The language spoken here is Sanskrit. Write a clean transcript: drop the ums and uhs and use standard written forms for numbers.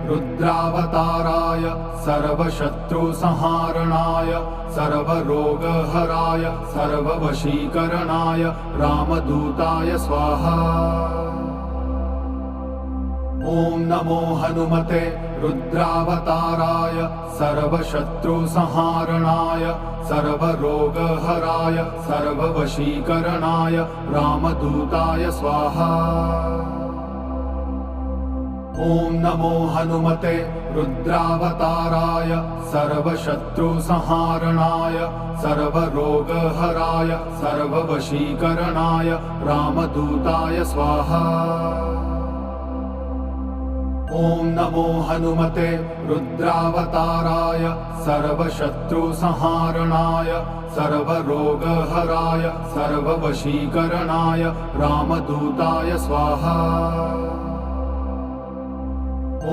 रुद्रावताराय सर्वशत्रुसंहारणाय सर्वरोगहराय सर्ववशीकरणाय रामदूताय स्वाहा। ॐ नमो हनुमते रुद्रावताराय सर्वशत्रुसंहारणाय सर्वरोगहराय सर्ववशीकरणाय रामदूताय स्वाहा। ॐ नमो हनुमते रुद्रावताराय सर्वशत्रुसंहारणाय सर्वरोगहराय सर्ववशीकरणाय रामदूताय स्वाहा। ॐ नमो हनुमते रुद्रावताराय सर्वशत्रुसंहारणाय सर्वरोगहराय सर्ववशीकरणाय रामदूताय स्वाहा। ॐ